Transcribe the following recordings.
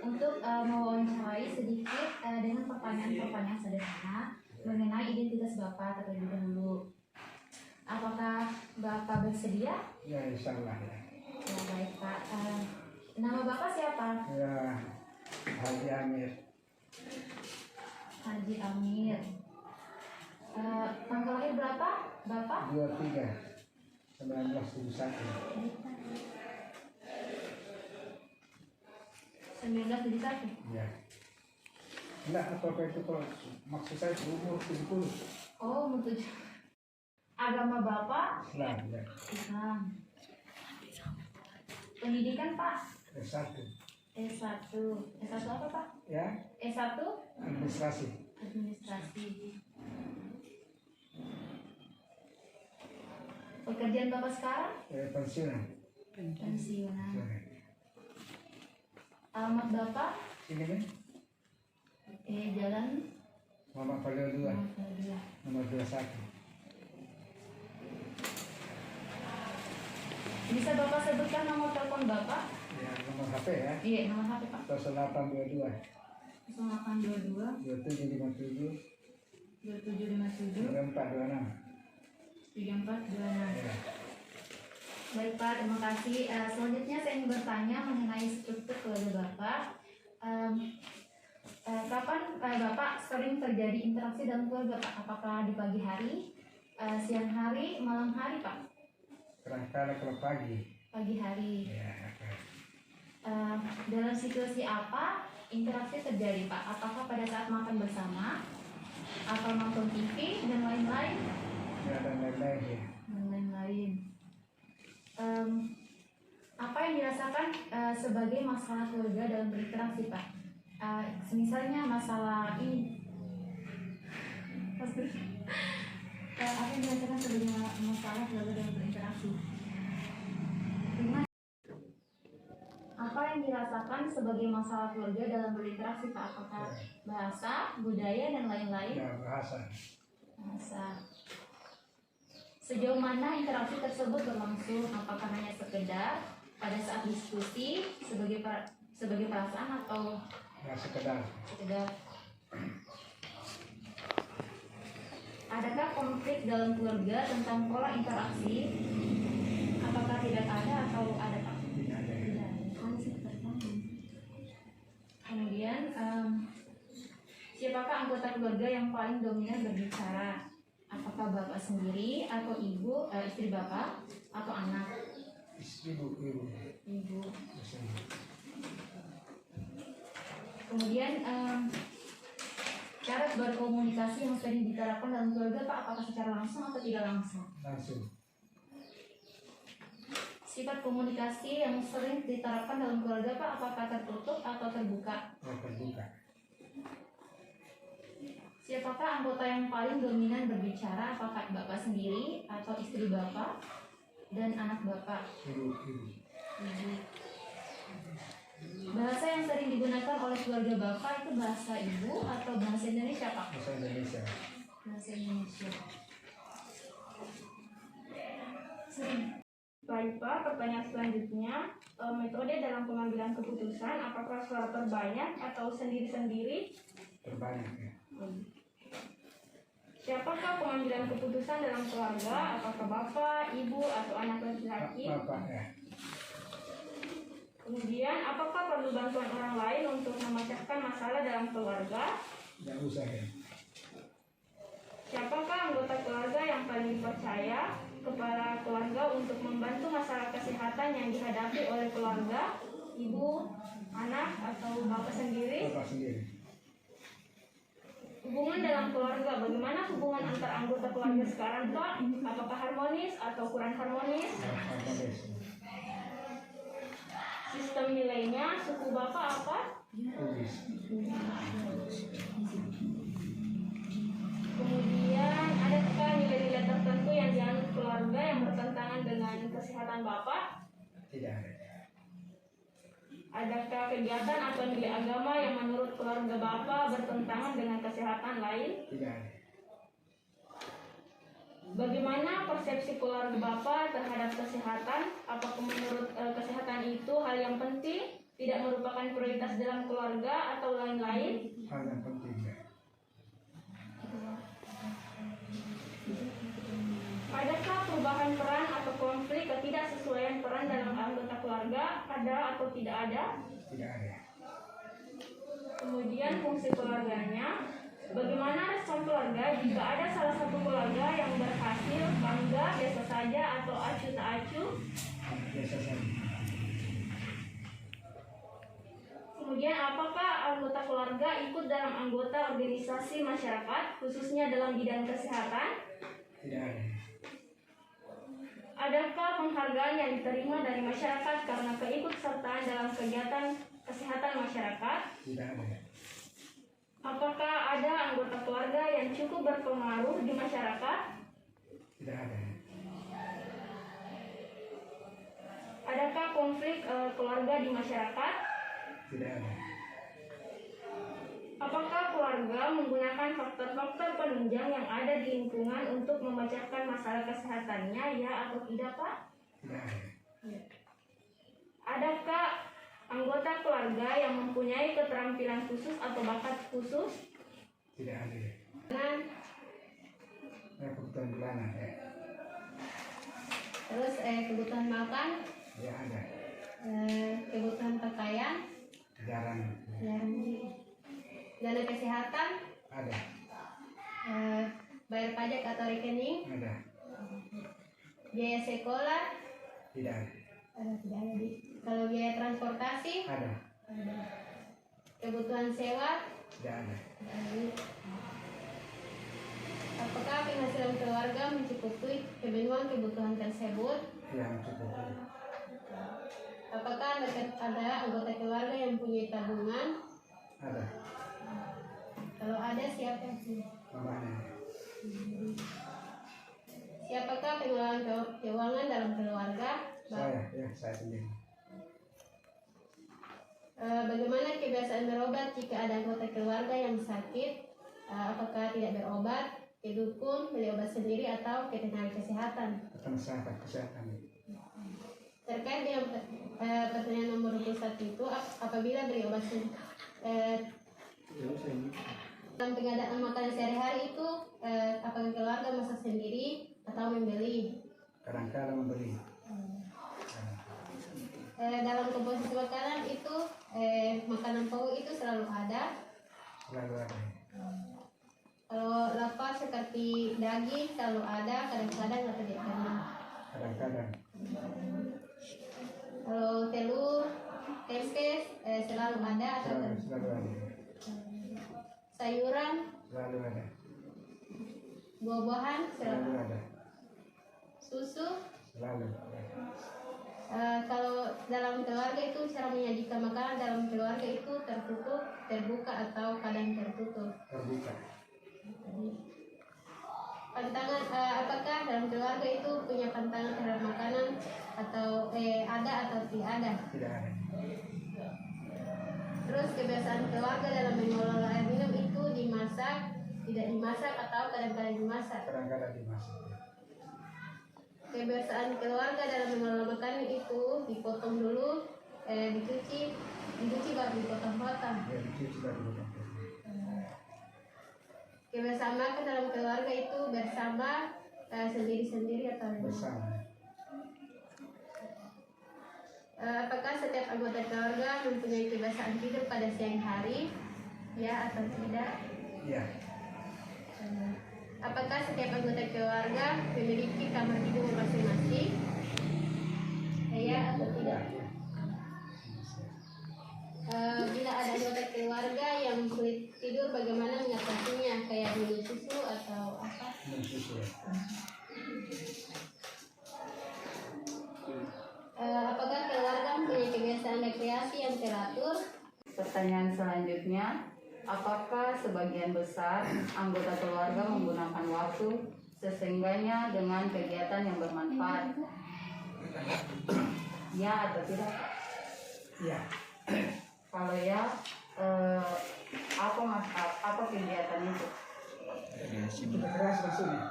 untuk mewawancarai sedikit dengan pertanyaan-pertanyaan sederhana mengenai identitas Bapak terlebih dahulu. Apakah Bapak bersedia? Ya, insya Allah ya. Ya baik Pak. Nama Bapak siapa? Ya, Haji Amir. Haji Amir. Tanggal lahir berapa Bapak? 23/1971. 1971. Ya. Enggak, apa itu kalau maksud saya umur 70. Oh, umur 7. Agama Bapak? Islam ya. Islam. Pendidikan Pak? S1. S1. S1 apa Pak? Ya. S1? Administrasi. Administrasi. Pekerjaan Bapak sekarang? Pensiunan. Pensiunan. Alamat Bapak? Ini nih. Jalan Muhammad Khalil 2. Nomor 21. Bisa Bapak sebutkan nomor telepon Bapak? Ya, nomor HP ya. Iya, nomor HP Pak. 0822 0822 2757 2757 3426. 3426. Ya. Baik Pak, terima kasih. Selanjutnya saya ingin bertanya mengenai struktur keluarga Bapak. Kapan Bapak sering terjadi interaksi dalam keluarga Pak? Apakah di pagi hari, siang hari, malam hari Pak? Kadang-kadang kalau pagi. Pagi hari. Ya. Dalam situasi apa interaksi terjadi Pak? Apakah pada saat makan bersama, atau nonton TV dan lain-lain? Ya, dan lain-lain ya. Dan lain-lain. Apa yang dirasakan sebagai masalah keluarga dalam berinteraksi Pak? Misalnya masalah ini. Apa yang dirasakan sebagai masalah keluarga dalam berinteraksi? Apa yang dirasakan sebagai masalah keluarga dalam berinteraksi Pak? Apakah bahasa, budaya, dan lain-lain? Ya, bahasa. Sejauh mana interaksi tersebut berlangsung? Apakah hanya sekedar pada saat diskusi sebagai perasaan atau Ya, sekedar. Adakah konflik dalam keluarga tentang pola interaksi? Apakah tidak ada atau ada Pak? Tidak ada. Kemudian siapakah anggota keluarga yang paling dominan berbicara? Apakah Bapak sendiri atau ibu, istri Bapak atau anak? Ibu. Ibu. Kemudian cara berkomunikasi yang sering diterapkan dalam keluarga Pak, apakah secara langsung atau tidak langsung? Langsung. Sifat komunikasi yang sering diterapkan dalam keluarga Pak, apakah tertutup atau terbuka? Terbuka. Siapakah anggota yang paling dominan berbicara, apakah Bapak sendiri atau istri Bapak dan anak Bapak? Ibu. Bahasa yang sering digunakan oleh keluarga Bapak itu bahasa ibu atau bahasa Indonesia Pak? Bahasa Indonesia. Bahasa Indonesia. Baik Pak, pertanyaan selanjutnya, metode dalam pengambilan keputusan apakah suara terbanyak atau sendiri-sendiri? Terbanyak ya. Siapakah pengambilan keputusan dalam keluarga? Apakah bapak, ibu, atau anak laki-laki? Bapak ya. Kemudian, apakah perlu bantuan orang lain untuk memecahkan masalah dalam keluarga? Tidak usah ya. Siapakah anggota keluarga yang paling dipercaya kepala keluarga untuk membantu masalah kesehatan yang dihadapi oleh keluarga? Ibu, anak, atau bapak sendiri? Bapak sendiri. Hubungan dalam keluarga, bagaimana hubungan antar anggota keluarga sekarang Pak? Apakah harmonis atau kurang harmonis? Ya, harmonis. Sistem nilainya, suku Bapak apa? Bugis. Kemudian, adakah nilai-nilai tertentu yang dianut keluarga yang bertentangan dengan kesehatan Bapak? Tidak ada. Adakah kegiatan atau nilai agama yang menurut keluarga Bapak bertentangan dengan kesehatan lain? Tidak ada. Bagaimana persepsi keluarga Bapak terhadap kesehatan? Apakah menurut kesehatan itu hal yang penting, tidak merupakan prioritas dalam keluarga atau lain-lain? Hal yang penting ya. Adakah perubahan peran atau konflik ketidaksesuaian peran dalam anggota keluarga? Ada atau tidak ada? Tidak ada. Kemudian fungsi keluarganya, bagaimana respon keluarga jika ada salah satu keluarga yang berhasil, bangga, biasa saja, atau acuh tak acuh? Biasa saja. Kemudian apakah anggota keluarga ikut dalam anggota organisasi masyarakat, khususnya dalam bidang kesehatan? Tidak ada. Adakah penghargaan yang diterima dari masyarakat karena keikutsertaan dalam kegiatan kesehatan masyarakat? Tidak ada. Apakah ada anggota keluarga yang cukup berpengaruh di masyarakat? Tidak ada. Adakah konflik keluarga di masyarakat? Tidak ada. Apakah keluarga menggunakan faktor-faktor penunjang yang ada di lingkungan untuk memecahkan masalah kesehatannya, ya atau tidak, Pak? Tidak ada. Adakah anggota keluarga yang mempunyai keterampilan khusus atau bakat khusus? Tidak ada. Dan Kebutuhan bulanan ya. Terus kebutuhan makan, Ya ada. kebutuhan pakaian, Jarang. dan dana kesehatan, Ada. bayar pajak atau rekening, Ada. biaya sekolah, Tidak ada. tidak ada. Kalau biaya transportasi, Ada. kebutuhan sewa, Tidak ada. apakah penghasilan keluarga mencukupi pemenuhan kebutuhan tersebut? Yang cukup. Apakah ada anggota keluarga yang punya tabungan? Ada. Kalau ada, siapa yang punya? Mamanya. Siapakah pengelola keuangan dalam keluarga? Saya. Ya saya sendiri. Bagaimana kebiasaan berobat jika ada anggota keluarga yang sakit? Apakah tidak berobat, ke dukun, beli obat sendiri, atau ke tenaga kesehatan? Kesehatan. Terkait dengan pertanyaan nomor 21 itu, apabila beli obat sendiri, dalam pengadaan makanan sehari-hari itu, apakah keluarga masak sendiri atau membeli? Kadang-kadang membeli. Dalam komposisi makanan itu, makanan pokok itu selalu ada. Selalu ada. Kalau lapar seperti daging selalu ada, kadang-kadang atau tidak ada. Kadang-kadang. Kalau telur, tempe selalu ada atau tidak? Selalu ada. Sayuran, Selalu ada. buah-buahan Selalu selalu. ada. Susu. Selalu ada. Kalau dalam keluarga itu cara menyajikan makanan dalam keluarga itu tertutup, terbuka atau kadang tertutup. Terbuka. Pantangan apakah dalam keluarga itu punya pantangan terhadap makanan atau ada atau tidak ada? Tidak ada. Terus kebiasaan keluarga dalam mengelola air minum itu dimasak, tidak dimasak atau kadang-kadang dimasak. Kadang-kadang dimasak. Kebiasaan keluarga dalam mengelola makanan itu dipotong dulu, dicuci baru dipotong-potong. Ya, dicuci baru dipotong. Kebiasaan makan dalam keluarga itu bersama, sendiri-sendiri atau Bersama. Apakah setiap anggota keluarga mempunyai kebiasaan tidur pada siang hari? Ya atau tidak? Iya. Apakah setiap anggota keluarga memiliki kamar tidur masing-masing? Ya atau tidak? Iya. Bila ada anggota keluarga yang sulit tidur, bagaimana mengatasinya? Kayak minum susu atau apa? Minum susu. Apakah keluarga mempunyai kebiasaan rekreasi yang teratur? Pertanyaan selanjutnya, apakah sebagian besar anggota keluarga menggunakan waktu sesengganya dengan kegiatan yang bermanfaat? Ya atau tidak? Iya. Kalau ya, apa kegiatan itu? Kita keras maksudnya.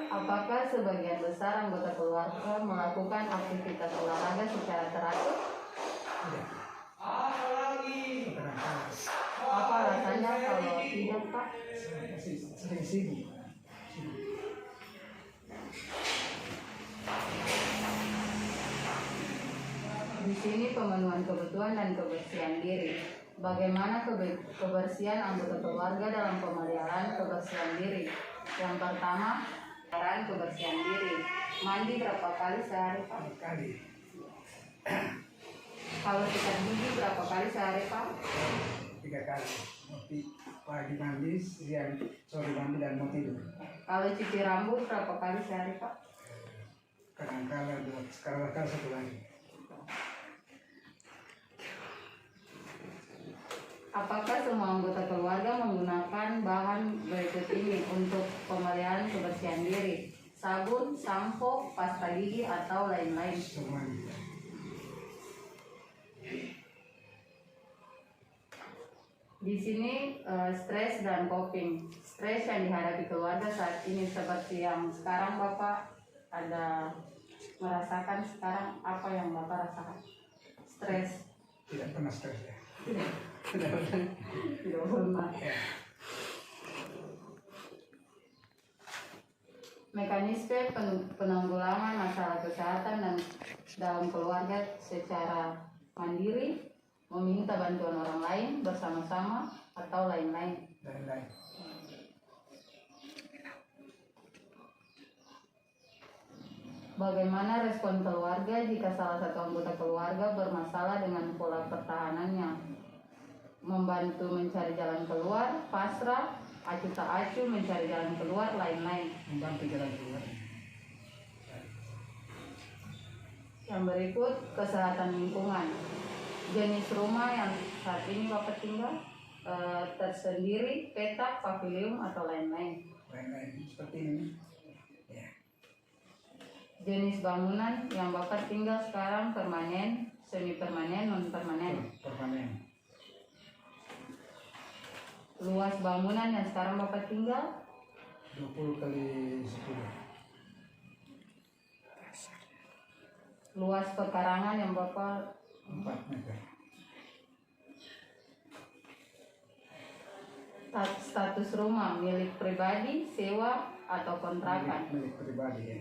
Apa Apakah sebagian besar anggota keluarga melakukan aktivitas olahraga secara teratur? Tidak. Kadang-kadang Apa alasannya kalau tidak, Pak? masih sering sibuk. Di sini pemenuhan kebutuhan dan kebersihan diri. Bagaimana kebersihan anggota keluarga dalam pemeliharaan kebersihan diri? Yang pertama, pemeliharaan kebersihan diri. Mandi berapa kali sehari, Pak? Kali Kalau sikat gigi berapa kali sehari, Pak? 3 kali. Pagi mandi, siang sore mandi dan mau tidur. Kalau cuci rambut berapa kali sehari, Pak? Kadang-kadang 2, sekarang 1 lagi. Apakah semua anggota keluarga menggunakan bahan berikut ini untuk pemeliharaan kebersihan diri? Sabun, sampo, pasta gigi, atau lain-lain? Semuanya. Di sini stres dan coping. Stres yang dihadapi keluarga saat ini seperti yang sekarang Bapak ada merasakan sekarang, apa yang Bapak rasakan? Stres. Tidak pernah stres ya. Tidak pernah. Ya. Mekanisme penanggulangan masalah kesehatan dan dalam keluarga secara mandiri, meminta bantuan orang lain, bersama-sama, atau lain-lain. Lain-lain. Bagaimana respon keluarga jika salah satu anggota keluarga bermasalah dengan pola pertahanannya? Membantu mencari jalan keluar, pasrah, acuh tak acuh mencari jalan keluar, lain-lain. Membantu jalan keluar. Yang berikut, kesehatan lingkungan. Jenis rumah yang saat ini Bapak tinggal tersendiri, petak, pavilion, atau lain-lain. Lain-lain seperti ini. Ya. Jenis bangunan yang Bapak tinggal sekarang permanen, semi permanen, non permanen. Permanen. Luas bangunan yang sekarang Bapak tinggal 20 kali 10. luas pekarangan yang Bapak 4 meter. status rumah milik pribadi, sewa, atau kontrakan. Milik pribadi ya.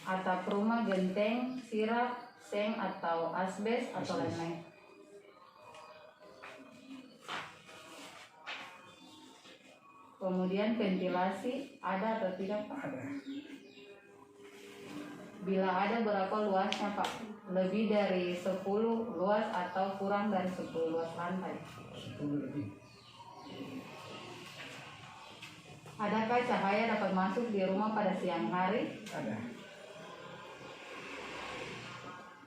Atap rumah genteng, sirap, seng, atau asbes, atau lain-lain. Kemudian ventilasi ada atau tidak, Pak? Ada. Bila ada, berapa luasnya, Pak? Lebih dari 10 luas atau kurang dari 10 luas lantai? 10 lebih. Adakah cahaya dapat masuk di rumah pada siang hari? Ada.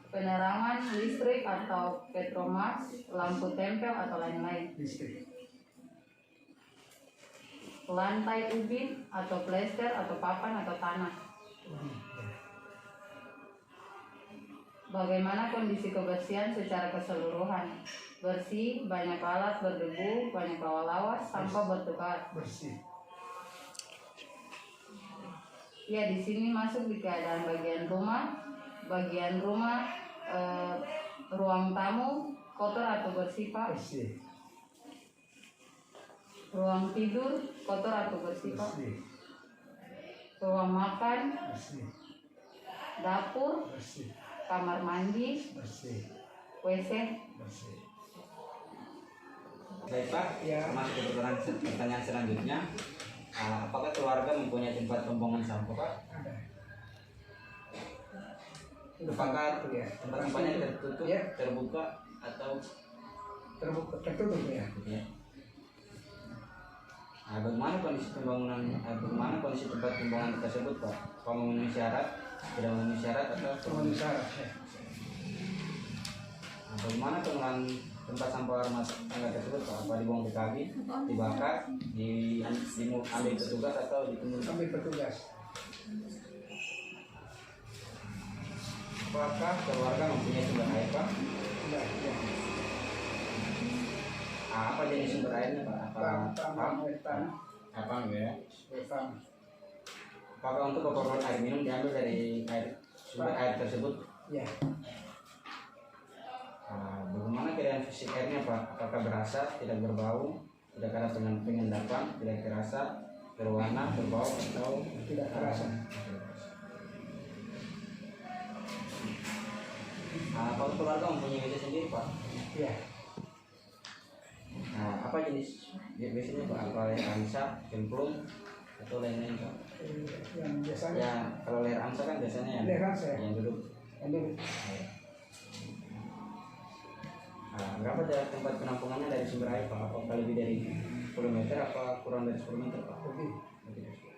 Penerangan listrik atau petromax, lampu tempel, atau lain-lain. Listrik. Lantai ubin atau plester atau papan atau tanah. Bagaimana kondisi kebersihan secara keseluruhan? Bersih, banyak alat berdebu, banyak lawas-lawas, sampah bertukar. Bersih. Ya, di sini masuk di keadaan bagian rumah, ruang tamu kotor atau bersih, Pak? Bersih. Ruang tidur kotor atau bersih, Pak? Bersih. Ruang makan, Bersih. dapur, Bersih. kamar mandi, Bersih. WC. Bersih. Baik Pak, Ya. masuk ke pertanyaan selanjutnya. Apakah keluarga mempunyai tempat pembuangan sampah Pak? Ada. Apakah ya. tempat sampahnya tertutup, Ya. terbuka, atau Terbuka, tertutup ya. ya? Bagaimana kondisi tempat pembuangan tersebut Pak? Apa memenuhi syarat, tidak memenuhi syarat, atau Memenuhi syarat ya. bagaimana pengelolaan tempat sampah rumah tangga tersebut Pak? Apa dibuang ke kali, dibakar, diambil petugas, atau ditumbuh? Ambil petugas. Apakah keluarga mempunyai sumber air Pak? Sudah ya. Apa jenis sumber airnya Pak? Apa Tambang air tanah. apa ya? Betang. apakah untuk keperluan air minum diambil dari sumber air tersebut? Ya, Bagaimana keadaan fisik airnya Pak? Apakah berasa, tidak berbau, tidak ada pengendapan, tidak terasa, berwarna, berbau atau tidak terasa. Apakah keluarga mempunyai WC sendiri Pak? Ya, Apa jenis biasanya Pak? Apa leher angsa, cemplung, atau lain-lain Pak? yang biasanya Ya kalau leher angsa kan biasanya leher angsa, ya? yang duduk. yang dulu Berapa jarak tempat penampungannya dari sumber air Pak? Apakah lebih dari 10 meter apa kurang dari 10 meter Pak? lebih. Lebih dari 10.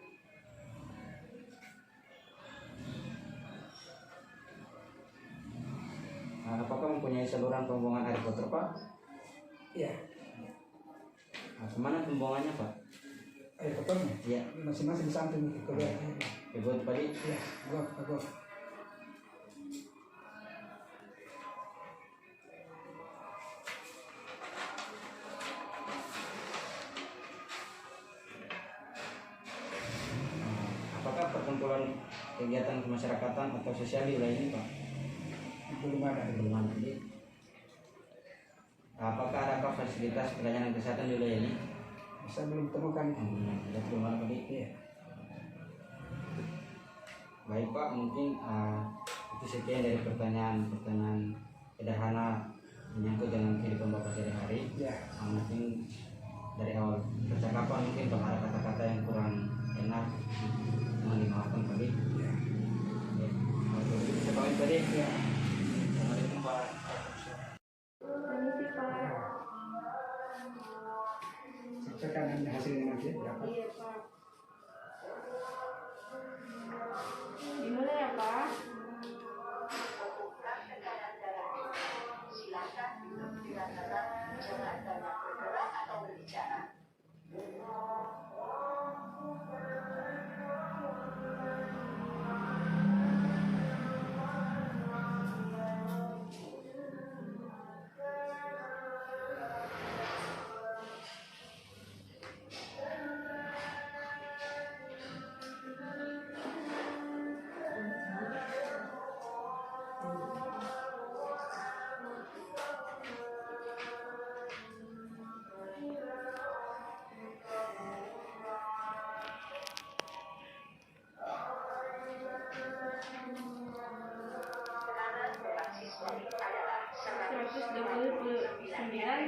Apakah mempunyai saluran pembuangan air kotor Pak? Ya, Kemana pembuangannya Pak? air kotornya Ya, masing-masing di samping kedua. ibu tadi. Ya, gua. Apakah perkumpulan kegiatan kemasyarakatan atau sosial di wilayah ini Pak? Belum ada. Belum ada. Jadi, apakah ada fasilitas pelayanan kesehatan di wilayah ini? Saya belum temukan. Ada belum ada Pak? Iya. Baik Pak, mungkin itu sekian dari pertanyaan sederhana menyangkut dengan kehidupan Bapak sehari-hari. Ya, Mungkin dari awal percakapan mungkin Pak ada kata-kata yang kurang enak, mohon dimaafkan Pak. ya. Oke, bisa pamit tadi. Ya. Assalamualaikum Pak. Permisi Pak. Sampaikan Anda hasilnya nanti berapa. Iya Pak. Gimana ya Pak?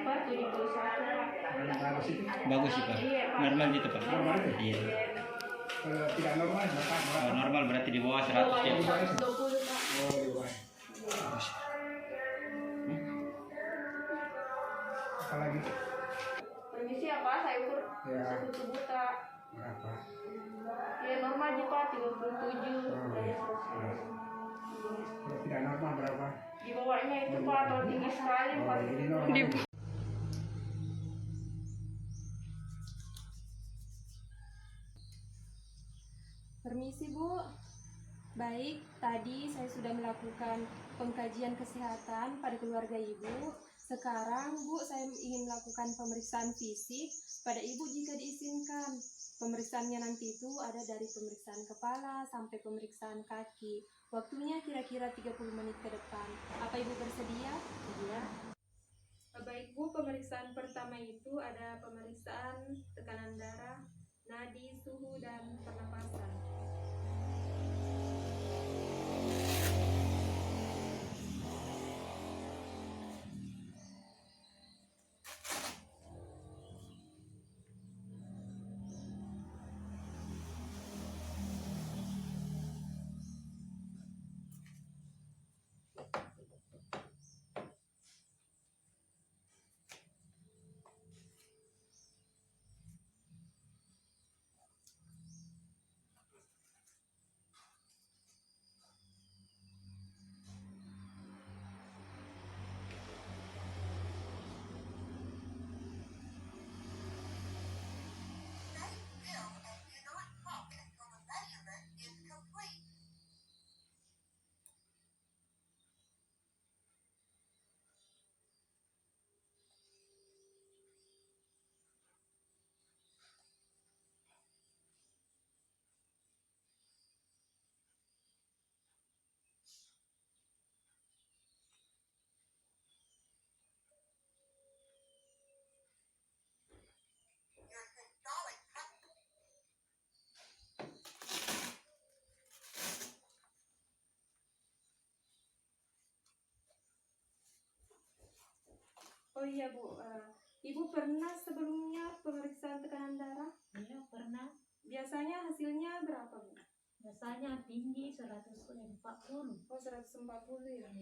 Pak, 71 Pak. Bagus itu. Bagus sih Pak. Iya Pak. Normal gitu Pak. Normal itu? Iya. Kalau tidak normal berapa? Oh, normal berarti di bawah 100 ya. 20 Pak. Oh, di bawah. Apalagi? Permisi ya Pak, saya ukur Ya. suhu tubuh tak. Berapa? Ya normal aja Pak, 37 Oh, dari iya. 100. Kalau tidak normal berapa? Di bawahnya itu Pak, atau tinggi sekali Pak. Oh, ini normal. Permisi Bu. Baik, tadi saya sudah melakukan pengkajian kesehatan pada keluarga Ibu. Sekarang Bu, saya ingin melakukan pemeriksaan fisik pada Ibu jika diizinkan. Pemeriksaannya nanti itu ada dari pemeriksaan kepala sampai pemeriksaan kaki. Waktunya kira-kira 30 menit ke depan. Apa Ibu bersedia? Iya. Baik Bu, pemeriksaan pertama itu ada pemeriksaan tekanan darah, nadi, suhu, dan pernapasan. Oh iya Bu, Ibu pernah sebelumnya pemeriksaan tekanan darah? Iya pernah. Biasanya hasilnya berapa Bu? Biasanya tinggi 140. Oh 140 ya.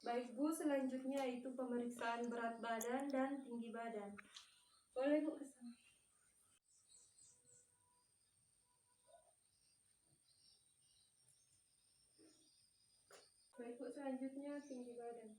Baik Bu, selanjutnya itu pemeriksaan berat badan dan tinggi badan. Boleh Bu kesana. Baik Bu, selanjutnya tinggi badan.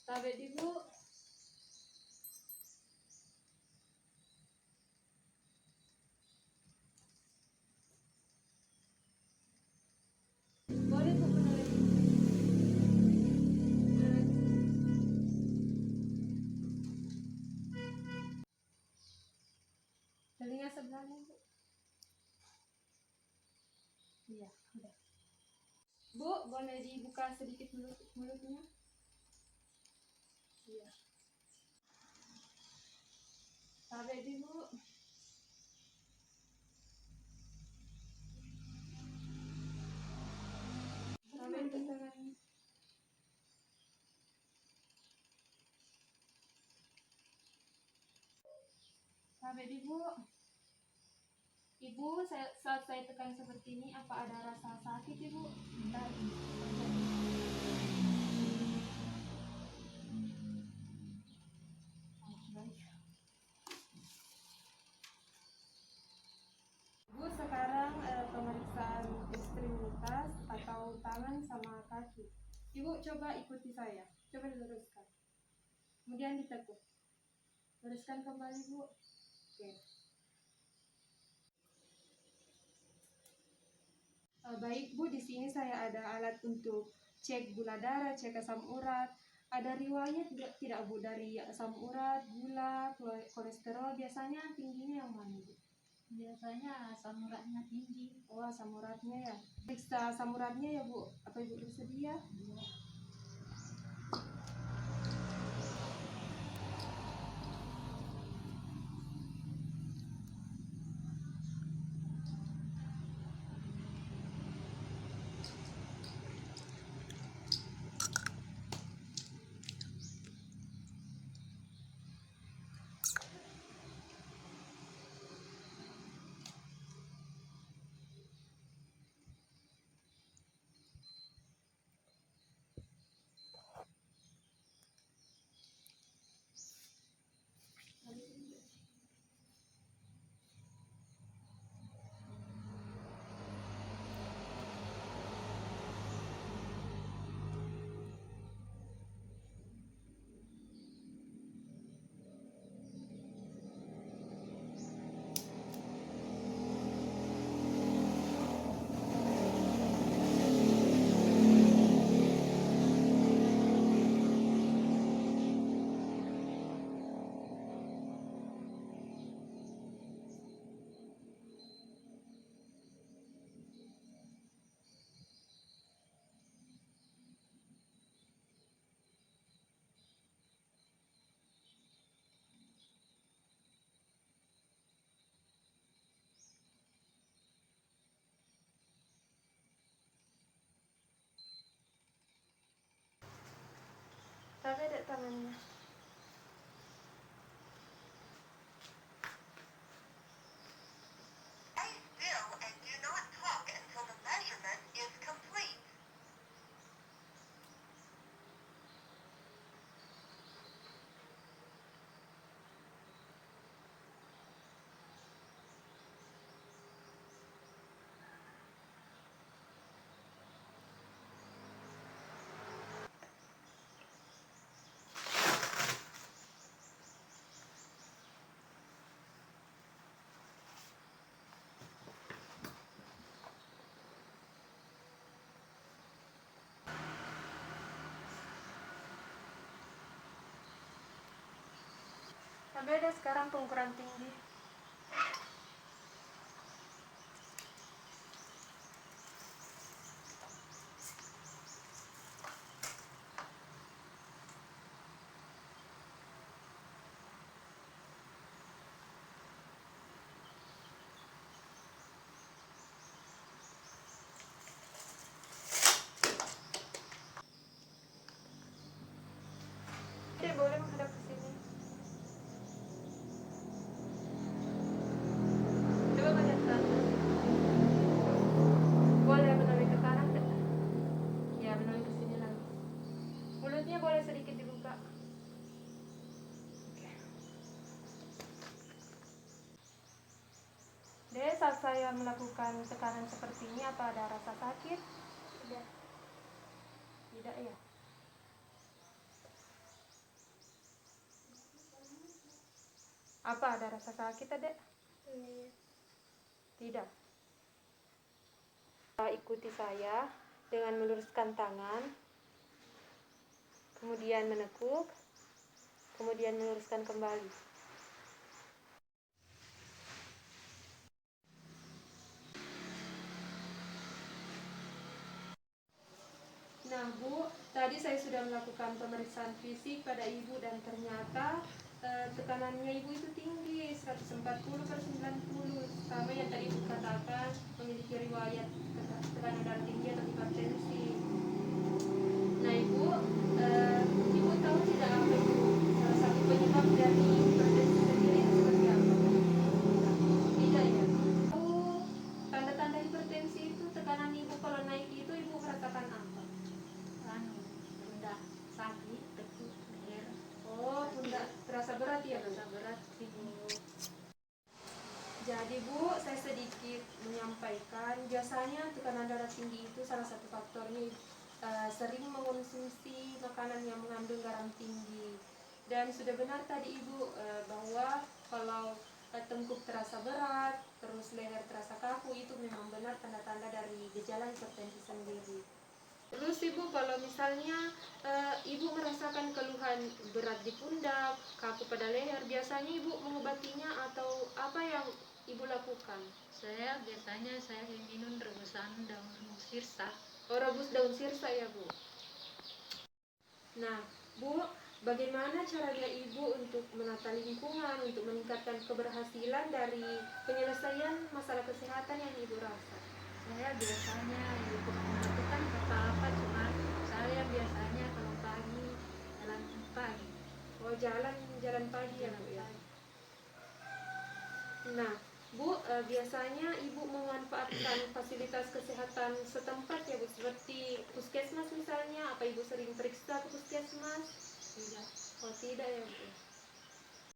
Tabet Ibu. Boleh Bu menarik. Telinga sebelahnya Bu. Iya, udah. Bu, boleh dibuka sedikit mulutnya? Iya. Tabet Ibu. Tabet ke tangannya. Tabet Ibu. Ibu, saat saya tekan seperti ini, apa ada rasa sakit Ibu? Bentar. Oh, baik. Bu, sekarang pemeriksaan ekstremitas atau tangan sama kaki. Ibu coba ikuti saya. Coba diluruskan. Kemudian ditekuk. Luruskan kembali Bu. Oke. Baik Bu, di sini saya ada alat untuk cek gula darah, cek asam urat. Ada riwayat tidak Bu dari asam urat, gula, kolesterol? Biasanya tingginya yang mana Bu? Biasanya asam uratnya tinggi. Oh, asam uratnya ya. Periksa asam uratnya ya Bu. Apa Ibu bersedia? Tapi ada tangannya. Stay still and do not talk until the measurement is complete. beda sekarang pengukuran tinggi. Dek, boleh menghadap ke sini. Coba melihat ke atas. Boleh menoleh ke kanan, Dek. Ya, menoleh ke sini lagi. Mulutnya boleh sedikit dibuka. Oke. Dek, saat saya melakukan tekanan seperti ini, apa ada rasa sakit? Tidak. Tidak ya? Apa ada rasa sakit, Adek? Tidak. Ikuti saya dengan meluruskan tangan, kemudian menekuk, kemudian meluruskan kembali. Nah, Bu, tadi saya sudah melakukan pemeriksaan fisik pada Ibu dan ternyata tekanannya Ibu itu tinggi, 140/90, sama yang tadi Ibu katakan memiliki riwayat tekanan darah tinggi atau hipertensi. Nah, Ibu tahu tidak apa itu salah satu penyebab dari hipertensi sendiri itu seperti apa? Tidak ya? Tanda-tanda hipertensi itu tekanan Ibu kalau naik itu Ibu merasakan apa? Pundak sakit, tekuk leher. Oh, pundak terasa berat ya, Bu? Terasa berat sih. Jadi Bu, saya sedikit menyampaikan biasanya tekanan darah tinggi itu salah satu faktornya sering mengonsumsi makanan yang mengandung garam tinggi. Dan sudah benar tadi Ibu bahwa kalau tengkuk terasa berat, terus leher terasa kaku, itu memang benar tanda-tanda dari gejala hipertensi sendiri. Terus Ibu kalau misalnya Ibu merasakan keluhan berat di pundak, kaku pada leher, biasanya Ibu mengobatinya atau apa yang Ibu lakukan? Saya biasanya minum rebusan daun sirsa. Oh, rebus daun sirsa ya, Bu. Nah, Bu, bagaimana caranya Ibu untuk menata lingkungan, untuk meningkatkan keberhasilan dari penyelesaian masalah kesehatan yang Ibu rasa? Saya biasanya melakukan apa-apa, cuma saya biasanya kalau pagi jalan pagi. Oh, jalan pagi ya, Bu ya. Nah, Bu, biasanya Ibu memanfaatkan fasilitas kesehatan setempat ya, Bu, seperti puskesmas misalnya. Apa Ibu sering periksa ke puskesmas? Tidak. Oh, tidak ya, Bu.